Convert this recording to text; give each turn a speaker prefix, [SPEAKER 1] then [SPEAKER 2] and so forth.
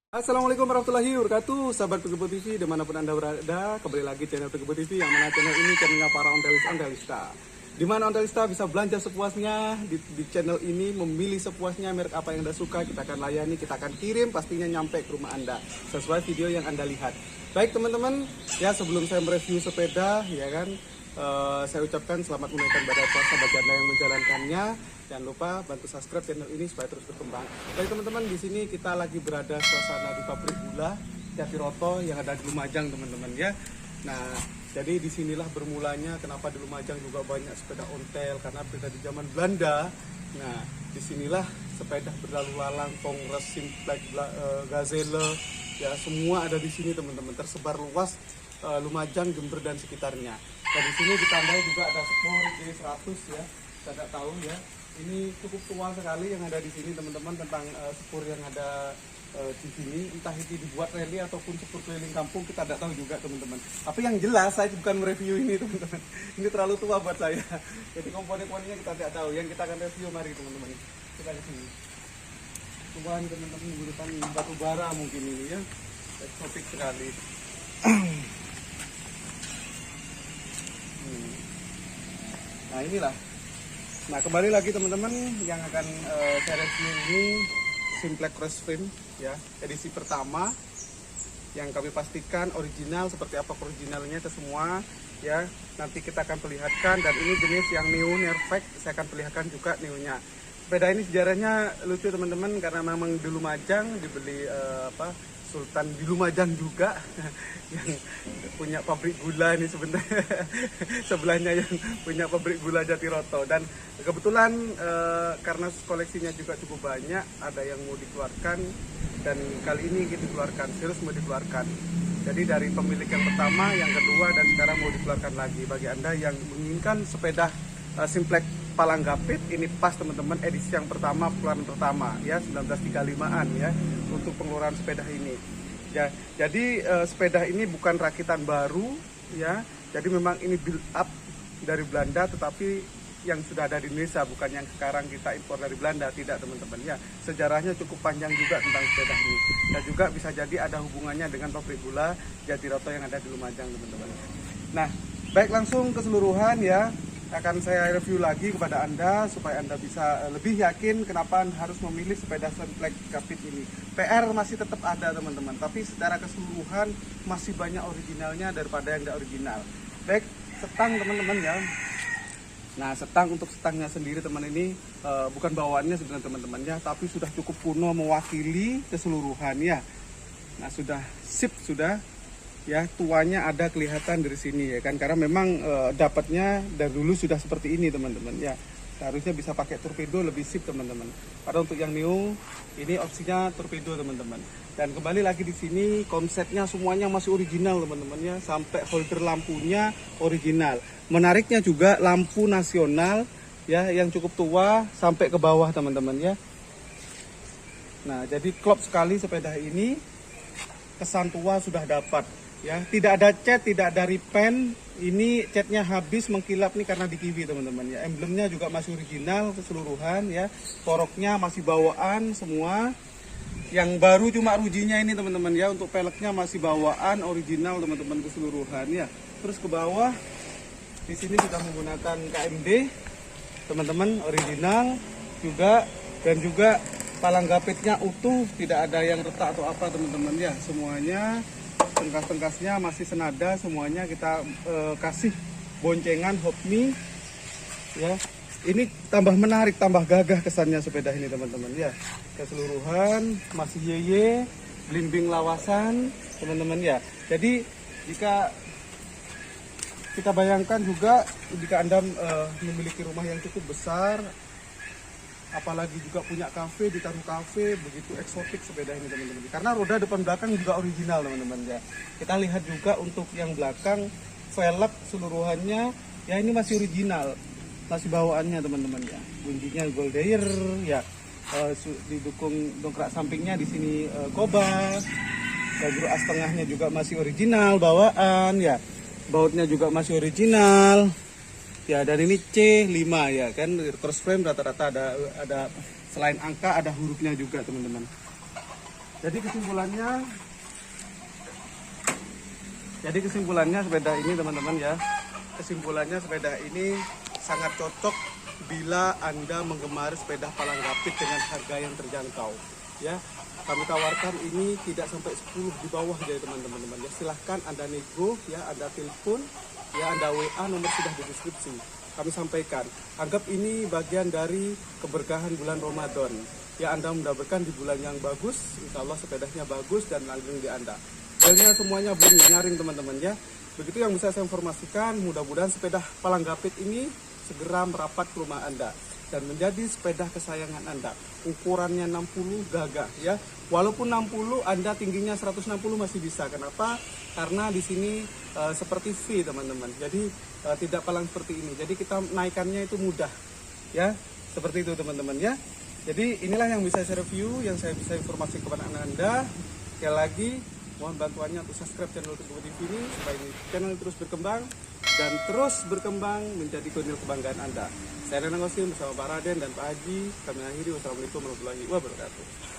[SPEAKER 1] Assalamualaikum warahmatullahi wabarakatuh, sahabat Pegebo TV dimanapun Anda berada. Kembali lagi channel Pegebo TV, yang mana channel ini channelnya para ontelista. Di mana ontelista bisa belanja sepuasnya. Di channel ini memilih sepuasnya merek apa yang Anda suka, kita akan layani, kita akan kirim, pastinya nyampe ke rumah Anda sesuai video yang Anda lihat. Baik teman-teman, ya sebelum saya mereview sepeda, ya kan, saya ucapkan selamat menunaikan ibadah puasa bagi Anda yang menjalankannya. Jangan lupa bantu subscribe channel ini supaya terus berkembang. Baik teman-teman, di sini kita lagi berada suasana di pabrik gula Jatiroto yang ada di Lumajang, teman-teman ya. Nah, jadi disinilah bermulanya kenapa di Lumajang juga banyak sepeda ontel, karena sepeda di zaman Belanda. Nah, disinilah sepeda berlalu lalang, Kongres, Simplex, Gazelle, ya semua ada di sini teman-teman, tersebar luas Lumajang, Jember dan sekitarnya. Dan di sini ditandai juga ada Sport G100 ya. Saya tidak tahu ya. Ini cukup tua sekali yang ada di sini teman-teman, tentang sepur yang ada di sini, entah itu dibuat rally ataupun sepur keliling kampung, kita tidak tahu juga teman-teman. Tapi yang jelas saya bukan mereview ini teman-teman, ini terlalu tua buat saya. Jadi komponen-komponennya kita tidak tahu. Yang kita akan review, mari teman-teman kita ke sini. Tuan teman-teman, menggunakan batu bara mungkin ini ya, eksotik sekali. Nah inilah. Nah kembali lagi teman-teman, yang akan saya review ini Simplex Cross Frame ya, edisi pertama yang kami pastikan original. Seperti apa originalnya itu semua ya, nanti kita akan perlihatkan. Dan ini jenis yang new Nervac, saya akan perlihatkan juga newnya. Sepeda ini sejarahnya lucu teman-teman, karena memang di Lumajang dibeli Sultan di Lumajang juga yang punya pabrik gula ini sebenarnya sebelahnya yang punya pabrik gula Jatiroto. Dan kebetulan karena koleksinya juga cukup banyak, ada yang mau dikeluarkan, dan kali ini kita keluarkan, serius mau dikeluarkan. Jadi dari pemilik yang pertama, yang kedua, dan sekarang mau dikeluarkan lagi. Bagi Anda yang menginginkan sepeda Simplex Palanggapit, ini pas teman-teman, edisi yang pertama, keluaran pertama ya, 1935an ya, untuk pengeluaran sepeda ini ya. Jadi sepeda ini bukan rakitan baru ya, jadi memang ini build up dari Belanda, tetapi yang sudah ada di Indonesia, bukan yang sekarang kita impor dari Belanda, tidak teman-teman ya. Sejarahnya cukup panjang juga tentang sepeda ini, dan juga bisa jadi ada hubungannya dengan pabrik gula Jatiroto yang ada di Lumajang teman-teman. Nah baik, langsung keseluruhan ya, akan saya review lagi kepada Anda supaya Anda bisa lebih yakin kenapa harus memilih sepeda Simplex Gapit ini. PR masih tetap ada teman-teman, tapi secara keseluruhan masih banyak originalnya daripada yang tidak original. Baik, setang teman-teman ya. Nah setang, untuk setangnya sendiri teman ini bukan bawaannya sebenarnya teman-teman ya, tapi sudah cukup kuno, mewakili keseluruhan ya. Nah sudah sip, sudah ya, tuanya ada kelihatan dari sini ya kan, karena memang dapatnya dari dulu sudah seperti ini teman-teman ya. Seharusnya bisa pakai torpedo, lebih sip teman-teman. Karena untuk yang new ini opsinya torpedo teman-teman. Dan kembali lagi di sini, konsepnya semuanya masih original teman-teman ya, sampai holder lampunya original. Menariknya juga lampu nasional ya, yang cukup tua sampai ke bawah teman-teman ya. Nah jadi klop sekali sepeda ini, kesan tua sudah dapat ya, tidak ada cat, tidak ada repaint. Ini catnya habis mengkilap nih karena di kiwi teman-teman ya. Emblemnya juga masih original keseluruhan ya, foroknya masih bawaan semua. Yang baru cuma rujinya ini teman-teman ya, untuk peleknya masih bawaan original teman-teman keseluruhan ya. Terus ke bawah di sini sudah menggunakan KMD teman-teman, original juga, dan juga palanggapitnya utuh, tidak ada yang retak atau apa teman-teman ya. Semuanya tengkas-tengkasnya masih senada, semuanya kita kasih boncengan Hopmi ya. Ini tambah menarik, tambah gagah kesannya sepeda ini teman-teman ya. Keseluruhan masih yeye, blimbing lawasan teman-teman ya. Jadi jika kita bayangkan juga, jika Anda memiliki rumah yang cukup besar, apalagi juga punya kafe, ditaruh kafe, begitu eksotik sepeda ini teman-teman. Karena roda depan belakang juga original teman-teman ya. Kita lihat juga untuk yang belakang, velg seluruhannya ya, ini masih original, masih bawaannya teman-teman ya. Bunyinya Goldair ya, didukung dongkrak sampingnya di sini Koba, dan as tengahnya juga masih original bawaan ya. Bautnya juga masih original. Ya, dan ini C5 ya kan, cross frame rata-rata ada selain angka ada hurufnya juga teman-teman. Jadi kesimpulannya sepeda ini teman-teman ya. Kesimpulannya sepeda ini sangat cocok bila Anda menggemari sepeda palang rapid dengan harga yang terjangkau. Ya, kami tawarkan ini tidak sampai 10 di bawah jadi teman-teman ya. Silahkan Anda nego ya, Anda telepon ya, Anda WA, nomor sudah di deskripsi. Kami sampaikan, anggap ini bagian dari keberkahan bulan Ramadan. Ya, Anda mendapatkan di bulan yang bagus, insya Allah sepedanya bagus dan langgeng di Anda. Hasilnya semuanya bunyi, nyaring teman-teman ya. Begitu yang bisa saya informasikan, mudah-mudahan sepeda palang rapid ini segera merapat ke rumah Anda dan menjadi sepeda kesayangan Anda. Ukurannya 60 gagah ya. Walaupun 60 Anda tingginya 160 masih bisa. Kenapa? Karena di sini seperti V teman-teman. Jadi tidak palang seperti ini. Jadi kita naikannya itu mudah ya. Seperti itu teman-teman ya. Jadi inilah yang bisa saya review, yang saya bisa informasi kepada Anda. Sekali lagi mohon bantuannya untuk subscribe channel Teguh TV ini supaya channel terus berkembang dan terus berkembang menjadi channel kebanggaan Anda. Saya Renang Osim bersama Pak Raden dan Pak Haji. Kami akhiri. Wassalamualaikum warahmatullahi wabarakatuh.